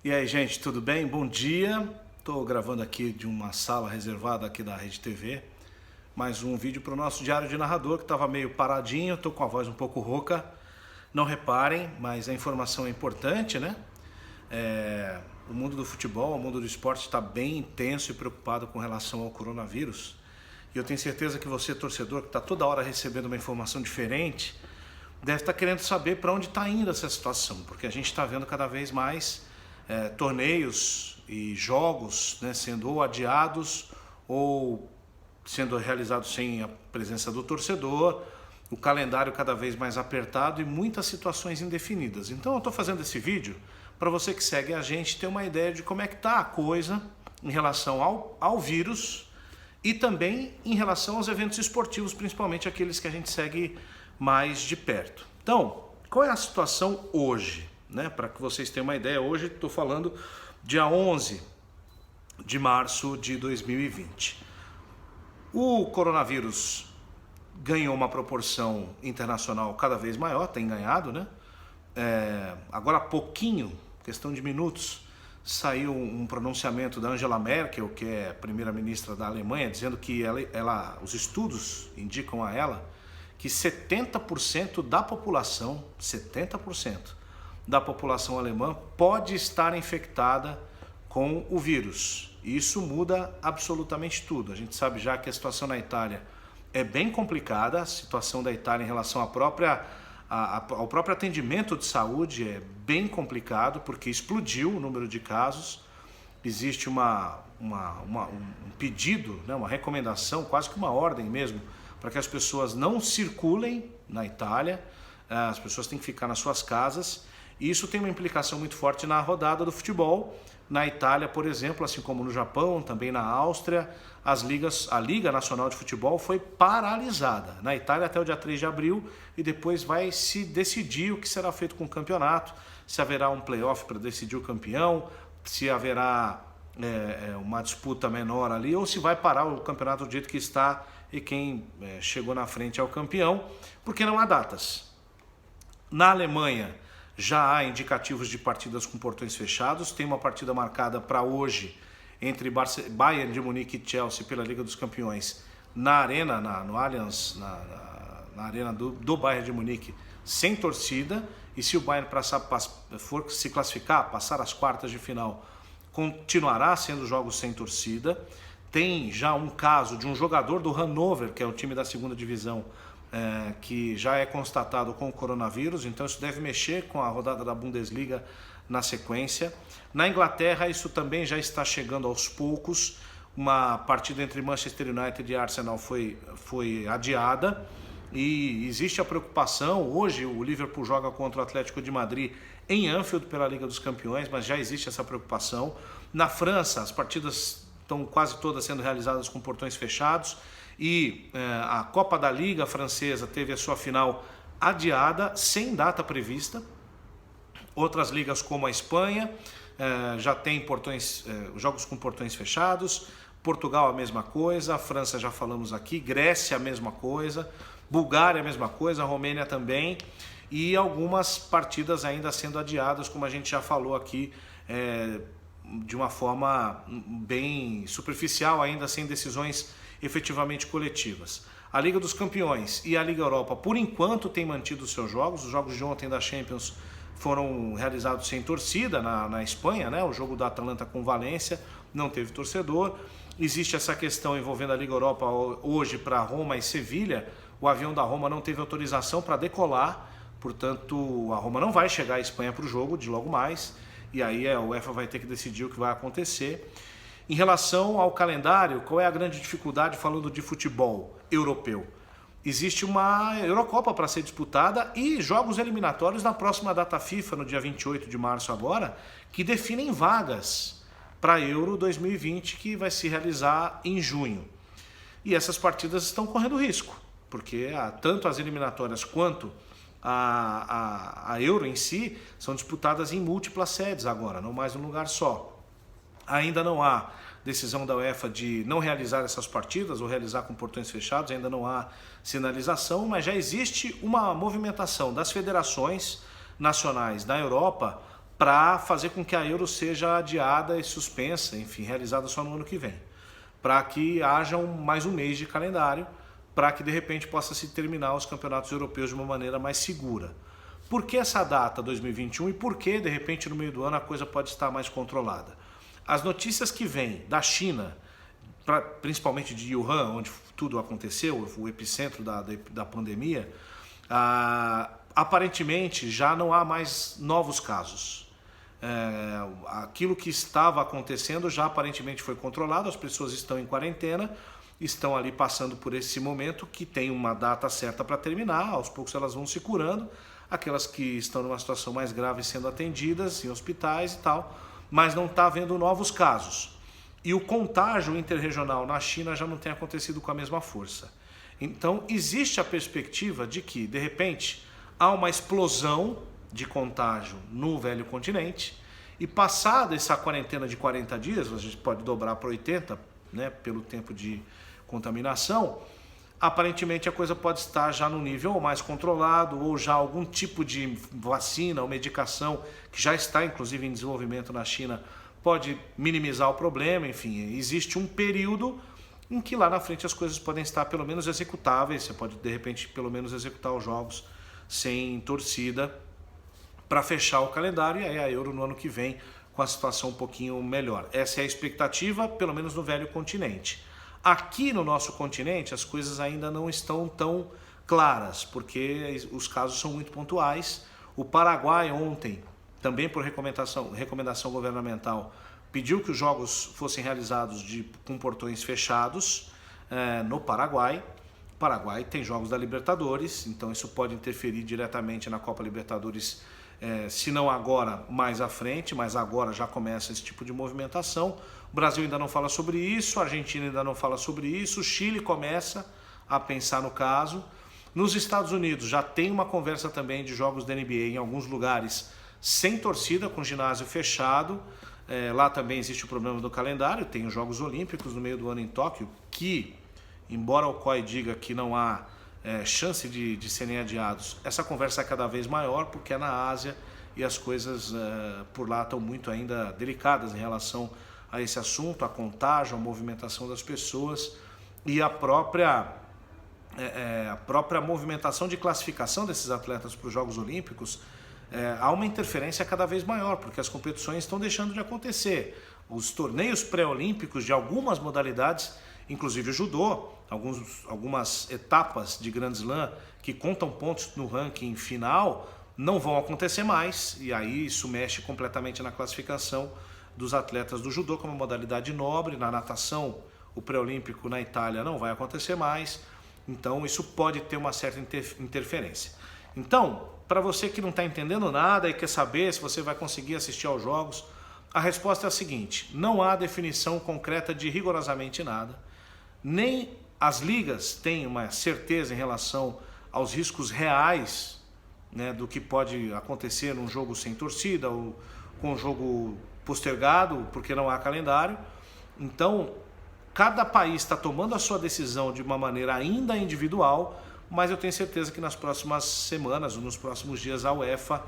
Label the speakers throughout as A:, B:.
A: E aí, gente, tudo bem? Bom dia. Estou gravando aqui de uma sala reservada aqui da Rede TV. Mais um vídeo para o nosso diário de narrador, que estava meio paradinho, estou com a voz um pouco rouca. Não reparem, mas a informação é importante, né? O mundo do futebol, o mundo do esporte está bem intenso e preocupado com relação ao coronavírus. E eu tenho certeza que você, torcedor, que está toda hora recebendo uma informação diferente, deve estar querendo saber para onde está indo essa situação, porque a gente está vendo cada vez mais torneios e jogos, né, sendo ou adiados ou sendo realizados sem a presença do torcedor, o calendário cada vez mais apertado e muitas situações indefinidas. Então eu estou fazendo esse vídeo para você que segue a gente ter uma ideia de como é que está a coisa em relação ao vírus e também em relação aos eventos esportivos, principalmente aqueles que a gente segue mais de perto. Então, qual é a situação hoje? Né? Para que vocês tenham uma ideia, hoje estou falando dia 11 de março de 2020. O coronavírus ganhou uma proporção internacional cada vez maior, tem ganhado, né? Agora há pouquinho, questão de minutos, saiu um pronunciamento da Angela Merkel, que é primeira-ministra da Alemanha, dizendo que os estudos indicam a ela que 70% da população, 70% da população alemã pode estar infectada com o vírus. E isso muda absolutamente tudo. A gente sabe já que a situação na Itália é bem complicada, a situação da Itália em relação ao próprio atendimento de saúde é bem complicado, porque explodiu o número de casos. Existe um pedido, né, uma recomendação, quase que uma ordem mesmo, para que as pessoas não circulem na Itália, as pessoas têm que ficar nas suas casas. E isso tem uma implicação muito forte na rodada do futebol. Na Itália, por exemplo, assim como no Japão, também na Áustria, a Liga Nacional de Futebol foi paralisada. Na Itália até o dia 3 de abril e depois vai se decidir o que será feito com o campeonato, se haverá um playoff para decidir o campeão, se haverá uma disputa menor ali ou se vai parar o campeonato do jeito que está e quem chegou na frente é o campeão, porque não há datas. Na Alemanha, já há indicativos de partidas com portões fechados. Tem uma partida marcada para hoje entre Bayern de Munique e Chelsea pela Liga dos Campeões na arena, no Allianz, na arena do Bayern de Munique, sem torcida. E se o Bayern for se classificar, passar as quartas de final, continuará sendo jogos sem torcida. Tem já um caso de um jogador do Hannover, que é o time da segunda divisão, que já é constatado com o coronavírus, então isso deve mexer com a rodada da Bundesliga na sequência. Na Inglaterra isso também já está chegando aos poucos, uma partida entre Manchester United e Arsenal foi adiada e existe a preocupação. Hoje o Liverpool joga contra o Atlético de Madrid em Anfield pela Liga dos Campeões, mas já existe essa preocupação. Na França as partidas estão quase todas sendo realizadas com portões fechados. E a Copa da Liga Francesa teve a sua final adiada, sem data prevista. Outras ligas como a Espanha já tem jogos com portões fechados. Portugal a mesma coisa, a França já falamos aqui, Grécia a mesma coisa, Bulgária a mesma coisa, Romênia também. E algumas partidas ainda sendo adiadas, como a gente já falou aqui, de uma forma bem superficial, ainda sem decisões efetivamente coletivas. A Liga dos Campeões e a Liga Europa, por enquanto, têm mantido os seus jogos. Os jogos de ontem da Champions foram realizados sem torcida na Espanha, né? O jogo da Atalanta com Valência não teve torcedor. Existe essa questão envolvendo a Liga Europa hoje para Roma e Sevilha. O avião da Roma não teve autorização para decolar, portanto a Roma não vai chegar à Espanha para o jogo de logo mais, e aí a UEFA vai ter que decidir o que vai acontecer. Em relação ao calendário, qual é a grande dificuldade falando de futebol europeu? Existe uma Eurocopa para ser disputada e jogos eliminatórios na próxima data FIFA, no dia 28 de março agora, que definem vagas para Euro 2020, que vai se realizar em junho. E essas partidas estão correndo risco, porque tanto as eliminatórias quanto a Euro em si são disputadas em múltiplas sedes agora, não mais num lugar só. Ainda não há decisão da UEFA de não realizar essas partidas ou realizar com portões fechados, ainda não há sinalização, mas já existe uma movimentação das federações nacionais da Europa para fazer com que a Euro seja adiada e suspensa, enfim, realizada só no ano que vem, para que haja mais um mês de calendário, para que de repente possa se terminar os campeonatos europeus de uma maneira mais segura. Por que essa data 2021 e por que de repente no meio do ano a coisa pode estar mais controlada? As notícias que vêm da China, principalmente de Wuhan, onde tudo aconteceu, o epicentro da pandemia, aparentemente já não há mais novos casos. Aquilo que estava acontecendo já aparentemente foi controlado, as pessoas estão em quarentena, estão ali passando por esse momento que tem uma data certa para terminar, aos poucos elas vão se curando, aquelas que estão numa situação mais grave sendo atendidas em hospitais e tal, mas não está havendo novos casos. E o contágio interregional na China já não tem acontecido com a mesma força. Então existe a perspectiva de que, de repente, há uma explosão de contágio no velho continente e passada essa quarentena de 40 dias, a gente pode dobrar para 80, né, pelo tempo de contaminação, aparentemente a coisa pode estar já no nível ou mais controlado ou já algum tipo de vacina ou medicação que já está inclusive em desenvolvimento na China pode minimizar o problema, enfim, existe um período em que lá na frente as coisas podem estar pelo menos executáveis, você pode de repente pelo menos executar os jogos sem torcida para fechar o calendário e aí a Euro no ano que vem com a situação um pouquinho melhor. Essa é a expectativa, pelo menos no velho continente. Aqui no nosso continente as coisas ainda não estão tão claras, porque os casos são muito pontuais. O Paraguai ontem, também por recomendação governamental, pediu que os jogos fossem realizados com portões fechados no Paraguai. O Paraguai tem jogos da Libertadores, então isso pode interferir diretamente na Copa Libertadores, se não agora, mais à frente, mas agora já começa esse tipo de movimentação. O Brasil ainda não fala sobre isso, a Argentina ainda não fala sobre isso, o Chile começa a pensar no caso. Nos Estados Unidos já tem uma conversa também de jogos da NBA em alguns lugares sem torcida, com ginásio fechado. Lá também existe o problema do calendário, tem os Jogos Olímpicos no meio do ano em Tóquio, que, embora o COI diga que não há chance de serem adiados, essa conversa é cada vez maior porque é na Ásia e as coisas por lá estão muito ainda delicadas em relação a esse assunto, a contágio, a movimentação das pessoas e a própria movimentação de classificação desses atletas para os Jogos Olímpicos. Há uma interferência cada vez maior, porque as competições estão deixando de acontecer. Os torneios pré-olímpicos de algumas modalidades, inclusive o judô, algumas etapas de Grand Slam que contam pontos no ranking final, não vão acontecer mais, e aí isso mexe completamente na classificação dos atletas do judô como modalidade nobre. Na natação, o pré-olímpico na Itália não vai acontecer mais, então isso pode ter uma certa interferência. Então, para você que não está entendendo nada e quer saber se você vai conseguir assistir aos jogos, a resposta é a seguinte: não há definição concreta de rigorosamente nada, nem as ligas têm uma certeza em relação aos riscos reais, né, do que pode acontecer num jogo sem torcida ou com um jogo postergado, porque não há calendário. Então, cada país está tomando a sua decisão de uma maneira ainda individual, mas eu tenho certeza que nas próximas semanas ou nos próximos dias a UEFA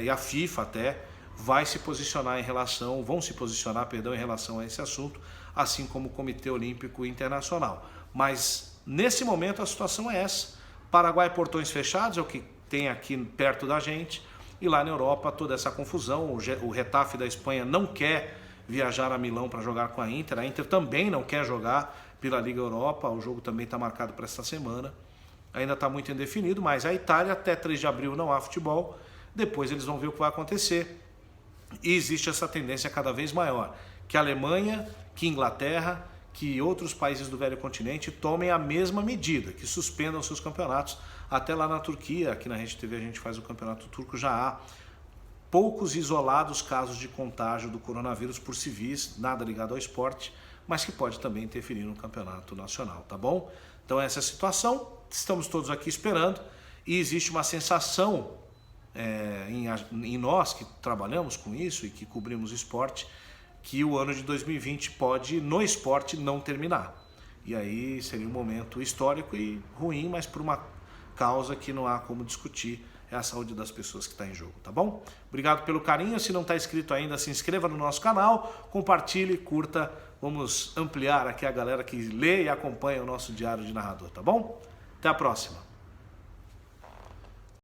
A: e a FIFA até vão se posicionar em relação a esse assunto, assim como o Comitê Olímpico Internacional. Mas nesse momento a situação é essa: Paraguai, portões fechados, é o que tem aqui perto da gente, e lá na Europa toda essa confusão. O Getafe da Espanha não quer viajar a Milão para jogar com a Inter também não quer jogar pela Liga Europa, o jogo também está marcado para esta semana, ainda está muito indefinido, mas a Itália até 3 de abril não há futebol, depois eles vão ver o que vai acontecer, e existe essa tendência cada vez maior, que a Alemanha, que a Inglaterra, que outros países do velho continente tomem a mesma medida, que suspendam seus campeonatos. Até lá na Turquia, aqui na Rede TV a gente faz o campeonato turco, já há poucos isolados casos de contágio do coronavírus por civis, nada ligado ao esporte, mas que pode também interferir no campeonato nacional, tá bom? Então essa é a situação, estamos todos aqui esperando, e existe uma sensação em nós que trabalhamos com isso e que cobrimos esporte, que o ano de 2020 pode, no esporte, não terminar. E aí seria um momento histórico e ruim, mas por uma causa que não há como discutir, é a saúde das pessoas que está em jogo, tá bom? Obrigado pelo carinho, se não está inscrito ainda, se inscreva no nosso canal, compartilhe, curta, vamos ampliar aqui a galera que lê e acompanha o nosso Diário de Narrador, tá bom? Até a próxima!